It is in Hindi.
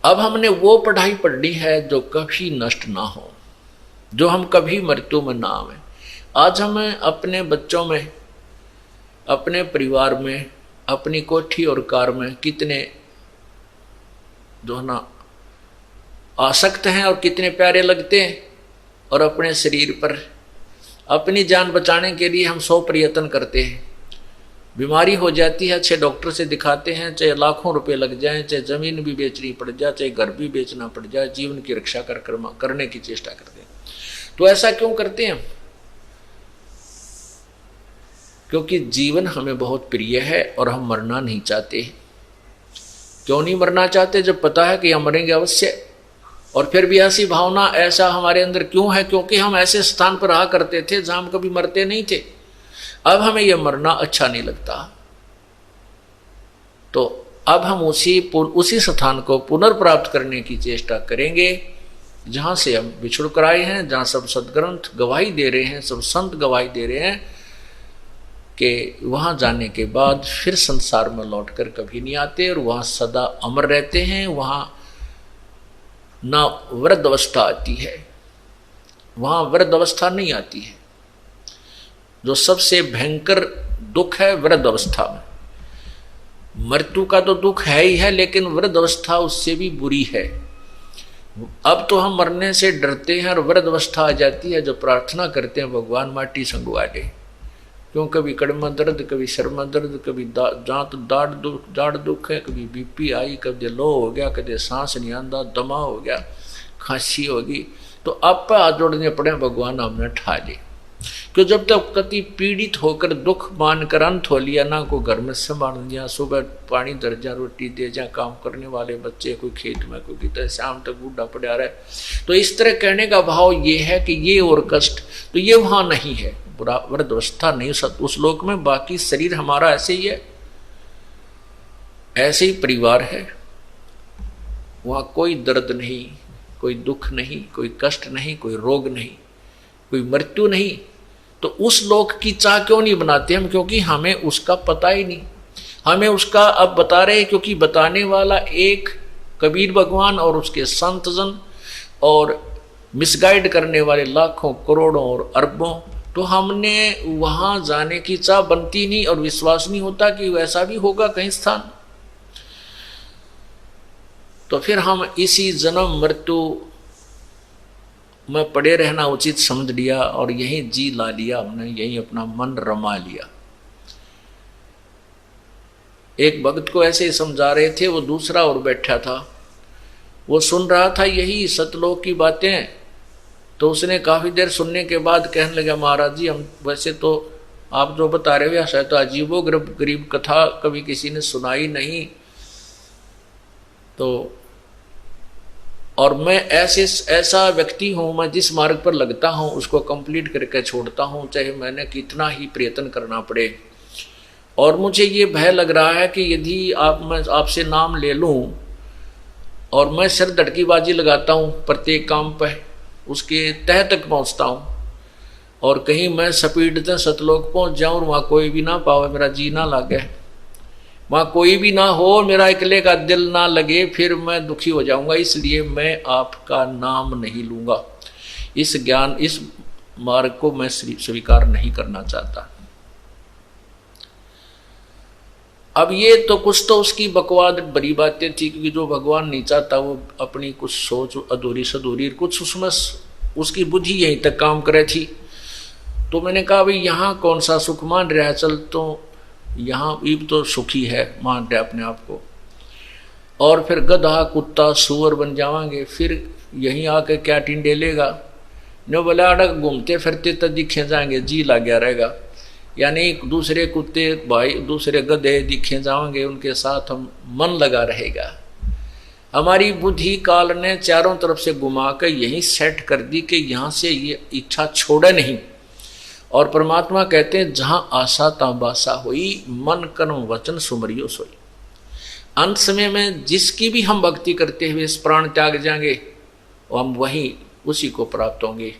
अब हमने वो पढ़ाई पढ़नी है जो कभी नष्ट ना हो, जो हम कभी मृत्यु में ना आवे। आज हमें अपने बच्चों में, अपने परिवार में, अपनी कोठी और कार में कितने जो ना आसक्त हैं और कितने प्यारे लगते हैं, और अपने शरीर पर अपनी जान बचाने के लिए हम 100 प्रयत्न करते हैं। बीमारी हो जाती है, अच्छे डॉक्टर से दिखाते हैं, चाहे लाखों रुपए लग जाएं, चाहे जमीन भी बेचनी पड़ जाए, चाहे घर भी बेचना पड़ जाए, जीवन की रक्षा करने की चेष्टा करते हैं। तो ऐसा क्यों करते हैं? क्योंकि जीवन हमें बहुत प्रिय है और हम मरना नहीं चाहते। क्यों नहीं मरना चाहते? जब पता है कि हम मरेंगे अवश्य। और फिर भी ऐसी भावना, ऐसा हमारे अंदर क्यों है? क्योंकि हम ऐसे स्थान पर रहा करते थे जहां हम कभी मरते नहीं थे। अब हमें यह मरना अच्छा नहीं लगता, तो अब हम उसी स्थान को पुनर्प्राप्त करने की चेष्टा करेंगे जहां से हम बिछुड़ कर आए हैं, जहां सब सदग्रंथ गवाही दे रहे हैं, सब संत गवाही दे रहे हैं कि वहां जाने के बाद फिर संसार में लौटकर कभी नहीं आते और वहां सदा अमर रहते हैं। वहां ना वृद्ध अवस्था आती है, वहां वृद्ध अवस्था नहीं आती है। जो सबसे भयंकर दुख है वृद्ध अवस्था में, मृत्यु का तो दुख है ही है, लेकिन वृद्ध अवस्था उससे भी बुरी है। अब तो हम मरने से डरते हैं और वृद्ध अवस्था आ जाती है, जो प्रार्थना करते हैं भगवान माटी संगवा दे। क्यों? कभी कड़मा दर्द, कभी शर्मा दर्द, कभी दाढ़ दुख है, कभी बीपी आई, कभी लो हो गया, कभी सांस नहीं आंदा, दमा हो गया, खांसी होगी, तो आप पे हाथ जोड़ने पड़े, भगवान हमने ठा ले। क्यों? जब तक कति पीड़ित होकर दुख मानकर अंत हो लिया ना, को घर में संभाल दिया, सुबह पानी दर जा, रोटी दे जा, काम करने वाले बच्चे, कोई खेत में, कोई कितना, शाम तक बूढ़ा पड़ा रहे। तो इस तरह कहने का भाव ये है कि ये और कष्ट तो ये वहां नहीं है, वृद्धावस्था नहीं उस लोक में। बाकी शरीर हमारा ऐसे ही है, ऐसे ही परिवार है, वहां कोई दर्द नहीं, कोई दुख नहीं, कोई कष्ट नहीं, कोई रोग नहीं, कोई मृत्यु नहीं। तो उस लोक की चाह क्यों नहीं बनाते हम? क्योंकि हमें उसका पता ही नहीं। हमें उसका अब बता रहे, क्योंकि बताने वाला एक कबीर भगवान और उसके संतजन, और मिसगाइड करने वाले लाखों करोड़ों और अरबों। तो हमने वहां जाने की चाह बनती नहीं और विश्वास नहीं होता कि वैसा भी होगा कहीं स्थान। तो फिर हम इसी जन्म मृत्यु में पड़े रहना उचित समझ लिया और यही जी ला लिया हमने, यही अपना मन रमा लिया। एक भक्त को ऐसे ही समझा रहे थे, वो दूसरा और बैठा था, वो सुन रहा था यही सतलोक की बातें। तो उसने काफी देर सुनने के बाद कहने लगा, महाराज जी, हम वैसे तो आप जो बता रहे हो शायद तो अजीबो गरीब कथा कभी किसी ने सुनाई नहीं, तो और मैं ऐसा व्यक्ति हूं, मैं जिस मार्ग पर लगता हूं उसको कंप्लीट करके छोड़ता हूं, चाहे मैंने कितना ही प्रयत्न करना पड़े। और मुझे ये भय लग रहा है कि यदि मैं आपसे नाम ले लूं और मैं सिर धड़कीबाजी लगाता हूं प्रत्येक काम पर, उसके तह तक पहुंचता हूं, और कहीं मैं स्पीड से सतलोक पहुंच जाऊं और वहां कोई भी ना पावे, मेरा जी ना लगे, वहां कोई भी ना हो, मेरा अकेले का दिल ना लगे, फिर मैं दुखी हो जाऊंगा। इसलिए मैं आपका नाम नहीं लूंगा, इस ज्ञान, इस मार्ग को मैं स्वीकार नहीं करना चाहता। अब ये तो कुछ तो उसकी बकवाद भरी बातें थी, क्योंकि जो भगवान नहीं चाहता वो अपनी कुछ सोच अधूरी सधूरी, कुछ उसमें उसकी बुद्धि यहीं तक काम करे थी। तो मैंने कहा भाई यहाँ कौन सा सुख मान रहा है, चल तो यहाँ ईब तो सुखी है, मान रहे अपने आप को, और फिर गधा कुत्ता सुअर बन जावांगे, फिर यहीं आके क्या टिंडेलेगा, न बोले अड़क घूमते फिरते तो दिखे जाएंगे, जी ला गया रहेगा। यानी दूसरे कुत्ते भाई, दूसरे गधे दिखे जाएंगे, उनके साथ हम मन लगा रहेगा। हमारी बुद्धि काल ने चारों तरफ से घुमा कर यही सेट कर दी कि यहाँ से ये इच्छा छोड़े नहीं। और परमात्मा कहते हैं जहां आशा ता बासा हुई, मन कर्म वचन सुमरियो सोई। अंत समय में जिसकी भी हम भक्ति करते हुए इस प्राण त्याग जाएंगे, और हम वहीं उसी को प्राप्त होंगे।